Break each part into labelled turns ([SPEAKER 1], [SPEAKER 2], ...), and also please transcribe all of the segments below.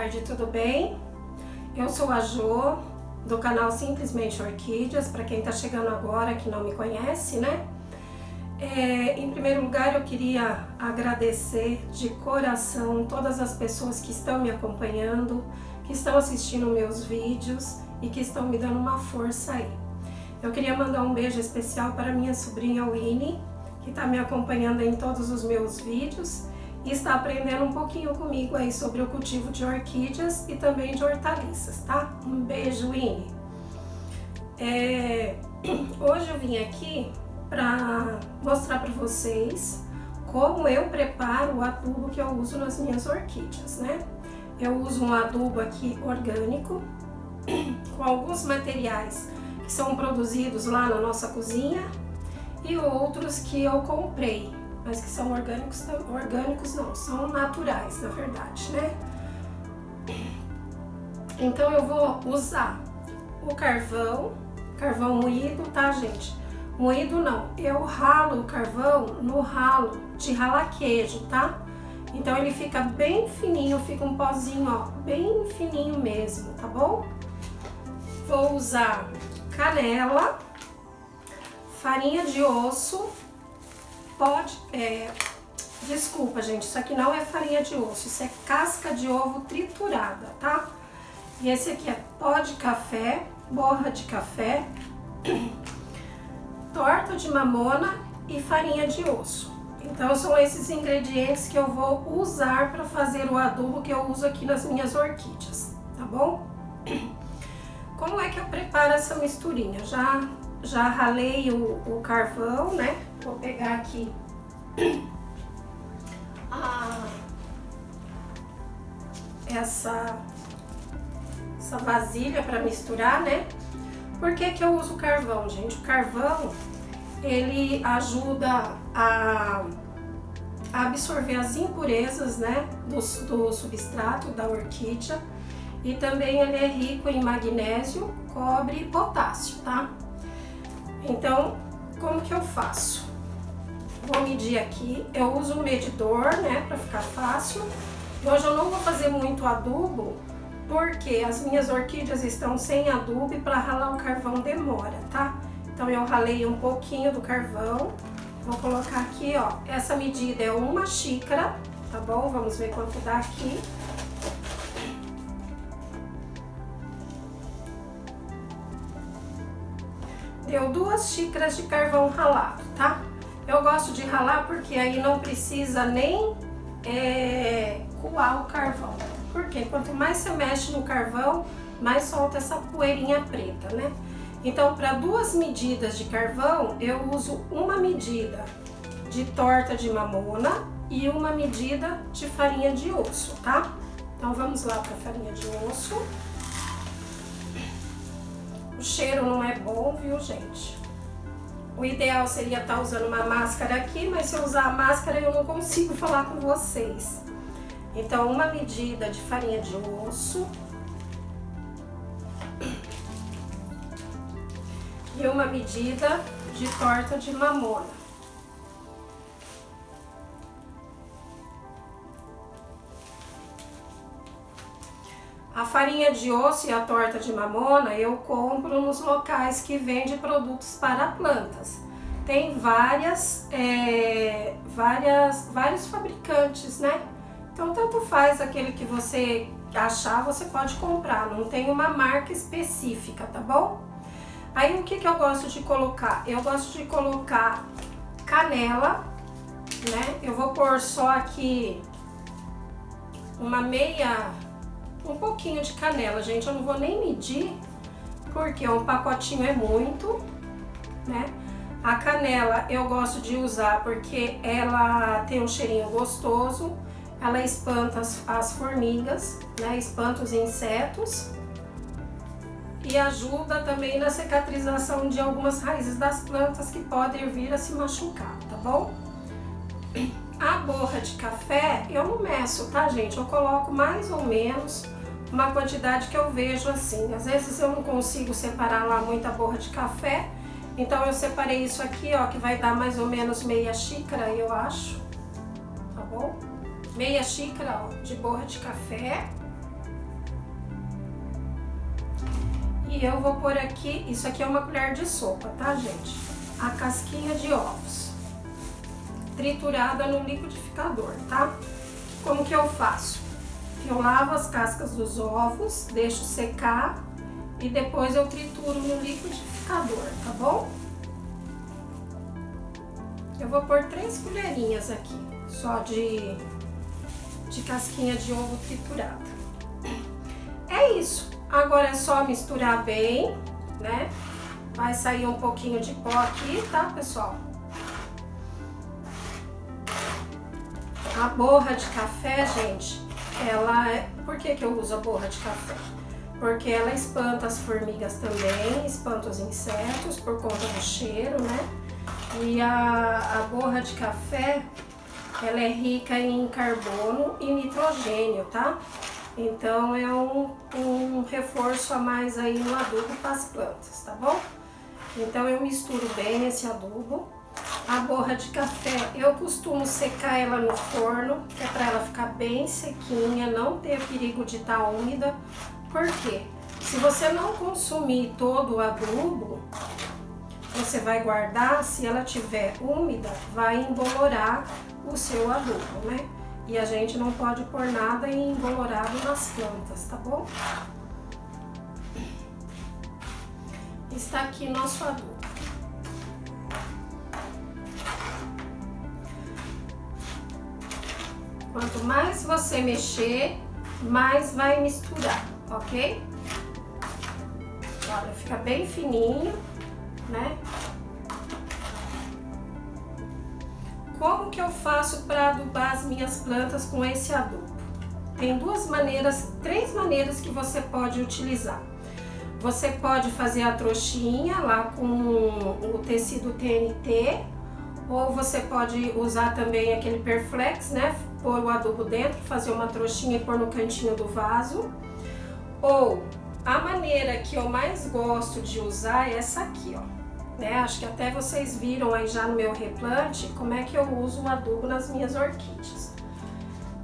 [SPEAKER 1] tarde, tudo bem? Eu sou a Jo, do canal Simplesmente Orquídeas, para quem está chegando agora que não me conhece, né? Em primeiro lugar, eu queria agradecer de coração todas as pessoas que estão me acompanhando, que estão assistindo meus vídeos e que estão me dando uma força aí. Eu queria mandar um beijo especial para minha sobrinha Winnie, que está me acompanhando em todos os meus vídeos e está aprendendo um pouquinho comigo aí sobre o cultivo de orquídeas e também de hortaliças, tá? Um beijo, Winnie! Hoje eu vim aqui para mostrar para vocês como eu preparo o adubo que eu uso nas minhas orquídeas, né? Eu uso um adubo aqui orgânico, com alguns materiais que são produzidos lá na nossa cozinha e outros que eu comprei, mas que são orgânicos não, são naturais, na verdade, né? Então eu vou usar o carvão moído, tá, gente? Moído não, eu ralo o carvão no ralo de ralar queijo, tá? Então ele fica bem fininho, fica um pozinho, ó, bem fininho mesmo, tá bom? Vou usar canela, farinha de osso, desculpa, gente, isso aqui não é farinha de osso, isso é casca de ovo triturada, tá? E esse aqui é pó de café, borra de café, torta de mamona e farinha de osso. Então são esses ingredientes que eu vou usar para fazer o adubo que eu uso aqui nas minhas orquídeas, tá bom? Como é que eu preparo essa misturinha? Já ralei o carvão, né? Vou pegar aqui essa vasilha para misturar, né? Por que que eu uso o carvão, gente? O carvão, ele ajuda a absorver as impurezas, né, do substrato da orquídea, e também ele é rico em magnésio, cobre e potássio, tá? Então, como que eu faço? Vou medir aqui, eu uso um medidor, né, para ficar fácil. Hoje eu não vou fazer muito adubo, porque as minhas orquídeas estão sem adubo e para ralar o carvão demora, tá? Então eu ralei um pouquinho do carvão, vou colocar aqui, ó, essa medida é 1 xícara, tá bom? Vamos ver quanto dá aqui. Deu 2 xícaras de carvão ralado, tá? Eu gosto de ralar porque aí não precisa nem coar o carvão. Porque quanto mais você mexe no carvão, mais solta essa poeirinha preta, né? Então, para 2 medidas de carvão, eu uso 1 medida de torta de mamona e 1 medida de farinha de osso, tá? Então, vamos lá para a farinha de osso. O cheiro não é bom, viu, gente? O ideal seria estar usando uma máscara aqui, mas se eu usar a máscara eu não consigo falar com vocês. Então, 1 medida de farinha de osso e 1 medida de torta de mamona. A farinha de osso e a torta de mamona eu compro nos locais que vendem produtos para plantas. Tem vários fabricantes, né? Então, tanto faz aquele que você achar, você pode comprar. Não tem uma marca específica, tá bom? Aí, o que que eu gosto de colocar? Eu gosto de colocar canela, né? Eu vou pôr só aqui um pouquinho de canela, gente. Eu não vou nem medir, porque um pacotinho é muito, né? A canela eu gosto de usar porque ela tem um cheirinho gostoso, ela espanta as formigas, né? Espanta os insetos e ajuda também na cicatrização de algumas raízes das plantas que podem vir a se machucar, tá bom? A borra de café eu não meço, tá, gente? Eu coloco mais ou menos uma quantidade que eu vejo assim. Às vezes eu não consigo separar lá muita borra de café, então eu separei isso aqui, ó, que vai dar mais ou menos meia xícara, eu acho, tá bom? Meia xícara, ó, de borra de café. E eu vou pôr aqui, isso aqui é uma colher de sopa, tá, gente? A casquinha de ovos, triturada no liquidificador, tá? Como que eu faço? Eu lavo as cascas dos ovos, deixo secar e depois eu trituro no liquidificador, tá bom? Eu vou pôr 3 colherinhas aqui, só de casquinha de ovo triturada. É isso. Agora é só misturar bem, né? Vai sair um pouquinho de pó aqui, tá, pessoal? A borra de café, gente, ela é... Por que eu uso a borra de café? Porque ela espanta as formigas também, espanta os insetos por conta do cheiro, né? E a borra de café, ela é rica em carbono e nitrogênio, tá? Então é um reforço a mais aí no adubo para as plantas, tá bom? Então eu misturo bem esse adubo. A borra de café, eu costumo secar ela no forno, que é para ela ficar bem sequinha, não ter perigo de estar úmida. Por quê? Se você não consumir todo o adubo, você vai guardar, se ela tiver úmida, vai embolorar o seu adubo, né? E a gente não pode pôr nada embolorado nas plantas, tá bom? Está aqui nosso adubo. Quanto mais você mexer, mais vai misturar, ok? Olha, fica bem fininho, né? Como que eu faço para adubar as minhas plantas com esse adubo? Tem três maneiras que você pode utilizar. Você pode fazer a trouxinha lá com o tecido TNT, ou você pode usar também aquele Perflex, né? Pôr o adubo dentro, fazer uma trouxinha e pôr no cantinho do vaso. Ou a maneira que eu mais gosto de usar é essa aqui, ó. Né? Acho que até vocês viram aí já no meu replante como é que eu uso o adubo nas minhas orquídeas.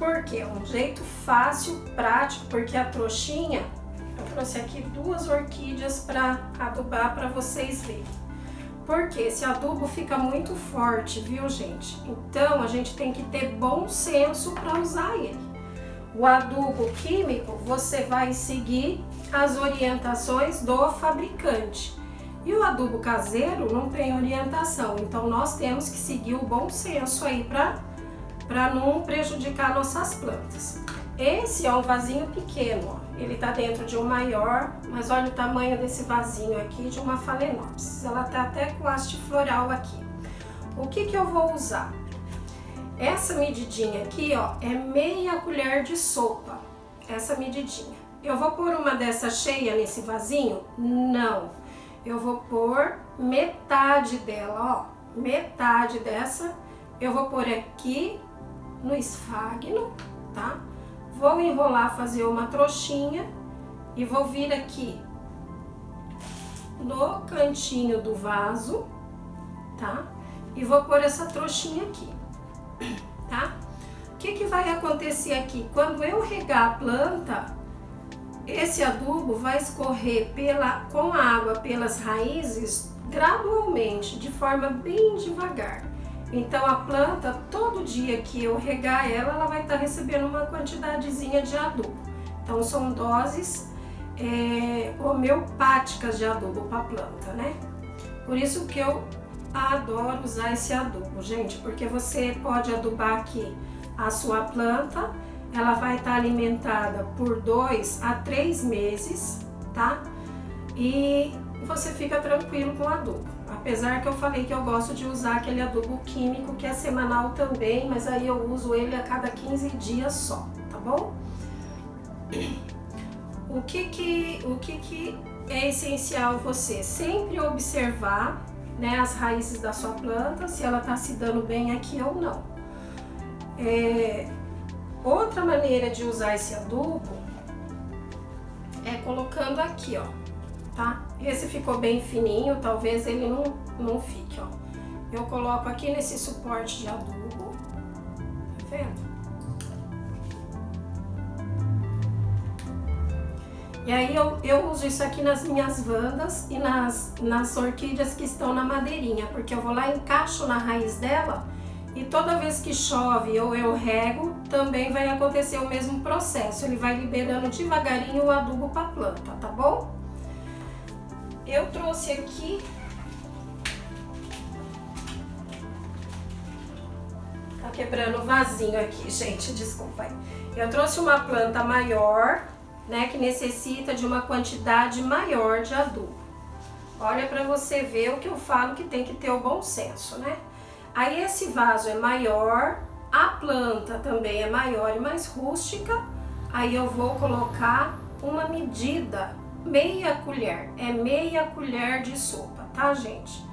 [SPEAKER 1] Porque é um jeito fácil, prático, porque a trouxinha, eu trouxe aqui 2 orquídeas para adubar para vocês verem. Porque esse adubo fica muito forte, viu, gente? Então a gente tem que ter bom senso para usar ele. O adubo químico, você vai seguir as orientações do fabricante. E o adubo caseiro não tem orientação, então nós temos que seguir o bom senso aí para não prejudicar nossas plantas. Esse é um vasinho pequeno, ó. Ele tá dentro de um maior, mas olha o tamanho desse vasinho aqui de uma Phalaenopsis. Ela tá até com haste floral aqui. O que eu vou usar? Essa medidinha aqui, ó, é meia colher de sopa, essa medidinha. Eu vou pôr uma dessa cheia nesse vasinho? Não. Eu vou pôr metade dela, ó, metade dessa, eu vou pôr aqui no esfagno, tá? Vou enrolar, fazer uma trouxinha e vou vir aqui no cantinho do vaso, tá? E vou pôr essa trouxinha aqui, tá? O que vai acontecer aqui? Quando eu regar a planta, esse adubo vai escorrer com a água pelas raízes gradualmente, de forma bem devagar. Então a planta, todo dia que eu regar ela vai estar recebendo uma quantidadezinha de adubo. Então são doses homeopáticas de adubo para a planta, né? Por isso que eu adoro usar esse adubo, gente, porque você pode adubar aqui a sua planta. Ela vai estar alimentada por 2 a 3 meses, tá? E você fica tranquilo com o adubo. Apesar que eu falei que eu gosto de usar aquele adubo químico que é semanal também, mas aí eu uso ele a cada 15 dias só, tá bom? O que é essencial você sempre observar, né, as raízes da sua planta, se ela tá se dando bem aqui ou não. Outra maneira de usar esse adubo é colocando aqui, ó, tá? Esse ficou bem fininho, talvez ele não fique, ó. Eu coloco aqui nesse suporte de adubo, tá vendo? E aí eu uso isso aqui nas minhas vandas e nas orquídeas que estão na madeirinha, porque eu vou lá e encaixo na raiz dela e toda vez que chove ou eu rego, também vai acontecer o mesmo processo. Ele vai liberando devagarinho o adubo para a planta, tá bom? Eu trouxe aqui quebrando o vasinho aqui, gente, desculpa aí. Eu trouxe uma planta maior, né, que necessita de uma quantidade maior de adubo. Olha para você ver o que eu falo que tem que ter o bom senso, né? Aí esse vaso é maior, a planta também é maior e mais rústica. Aí eu vou colocar uma medida, meia colher, é meia colher de sopa, tá, gente?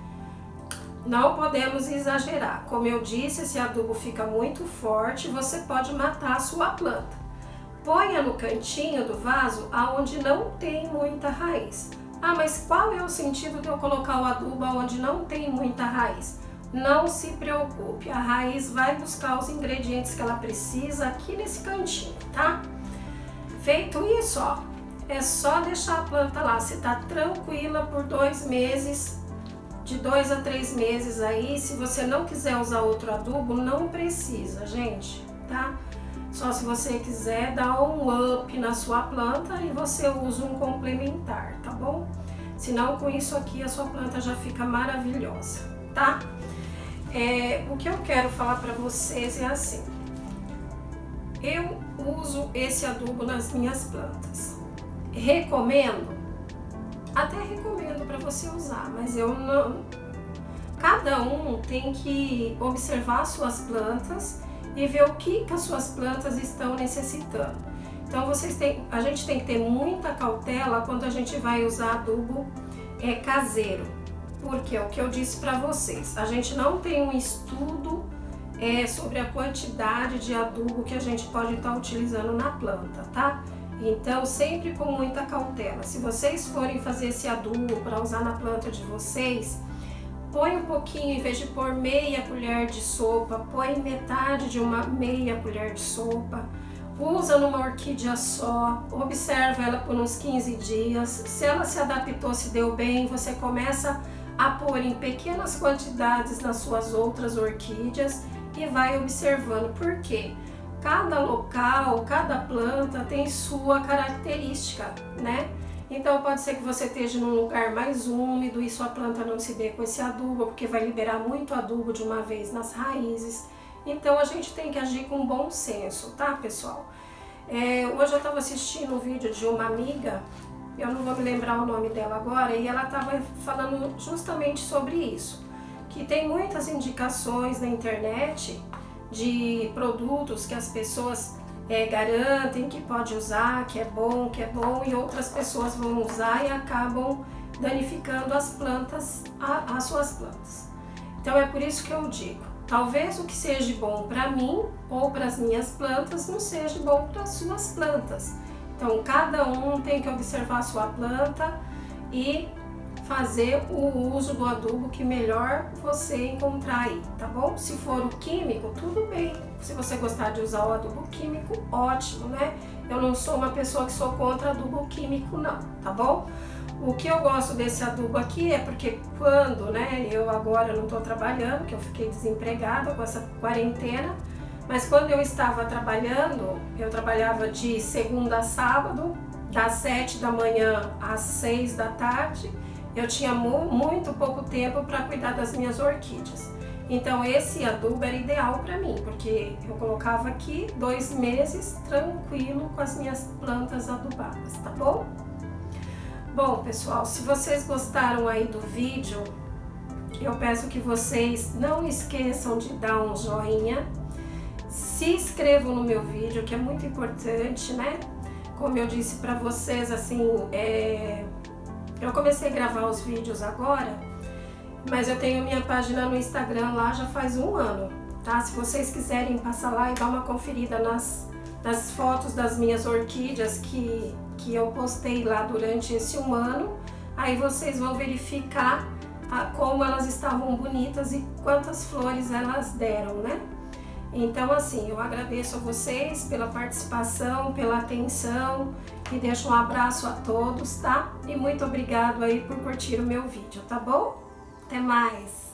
[SPEAKER 1] Não podemos exagerar. Como eu disse, esse adubo fica muito forte, você pode matar a sua planta. Ponha no cantinho do vaso aonde não tem muita raiz. Ah, mas qual é o sentido de eu colocar o adubo aonde não tem muita raiz? Não se preocupe, a raiz vai buscar os ingredientes que ela precisa aqui nesse cantinho, tá? Feito isso, ó, é só deixar a planta lá. Você tá tranquila por 2 meses, de 2 a 3 meses aí. Se você não quiser usar outro adubo, não precisa, gente, tá? Só se você quiser dar um up na sua planta e você usa um complementar, tá bom? Senão com isso aqui a sua planta já fica maravilhosa, tá? O que eu quero falar para vocês é assim, eu uso esse adubo nas minhas plantas, recomendo? Até recomendo para você usar, mas eu não. Cada um tem que observar as suas plantas e ver o que as suas plantas estão necessitando. Então a gente tem que ter muita cautela quando a gente vai usar adubo caseiro, porque é o que eu disse para vocês, a gente não tem um estudo sobre a quantidade de adubo que a gente pode estar utilizando na planta, tá? Então, sempre com muita cautela. Se vocês forem fazer esse adubo para usar na planta de vocês, põe um pouquinho, em vez de pôr meia colher de sopa, põe metade de uma meia colher de sopa. Usa numa orquídea só, observa ela por uns 15 dias. Se ela se adaptou, se deu bem, você começa a pôr em pequenas quantidades nas suas outras orquídeas e vai observando. Por quê? Cada local, cada planta tem sua característica, né? Então pode ser que você esteja num lugar mais úmido e sua planta não se dê com esse adubo, porque vai liberar muito adubo de uma vez nas raízes. Então a gente tem que agir com bom senso, tá, pessoal? Hoje eu estava assistindo um vídeo de uma amiga, eu não vou me lembrar o nome dela agora, e ela estava falando justamente sobre isso, que tem muitas indicações na internet de produtos que as pessoas garantem que pode usar, que é bom, e outras pessoas vão usar e acabam danificando as plantas, as suas plantas. Então é por isso que eu digo, talvez o que seja bom para mim ou para as minhas plantas não seja bom para as suas plantas. Então cada um tem que observar a sua planta e fazer o uso do adubo que melhor você encontrar aí, tá bom? Se for o químico, tudo bem. Se você gostar de usar o adubo químico, ótimo, né? Eu não sou uma pessoa que sou contra adubo químico, não, tá bom? O que eu gosto desse adubo aqui é porque quando, né, eu agora não tô trabalhando, que eu fiquei desempregada com essa quarentena, mas quando eu estava trabalhando, eu trabalhava de segunda a sábado, das 7 da manhã às 6 da tarde, eu tinha muito pouco tempo para cuidar das minhas orquídeas. Então esse adubo era ideal para mim, porque eu colocava aqui 2 meses tranquilo com as minhas plantas adubadas, tá bom? Bom, pessoal, se vocês gostaram aí do vídeo, eu peço que vocês não esqueçam de dar um joinha, se inscrevam no meu vídeo, que é muito importante, né? Como eu disse para vocês, assim, eu comecei a gravar os vídeos agora, mas eu tenho minha página no Instagram lá já faz 1 ano, tá? Se vocês quiserem passar lá e dar uma conferida nas fotos das minhas orquídeas que eu postei lá durante esse 1 ano, aí vocês vão verificar como elas estavam bonitas e quantas flores elas deram, né? Então, assim, eu agradeço a vocês pela participação, pela atenção e deixo um abraço a todos, tá? E muito obrigado aí por curtir o meu vídeo, tá bom? Até mais!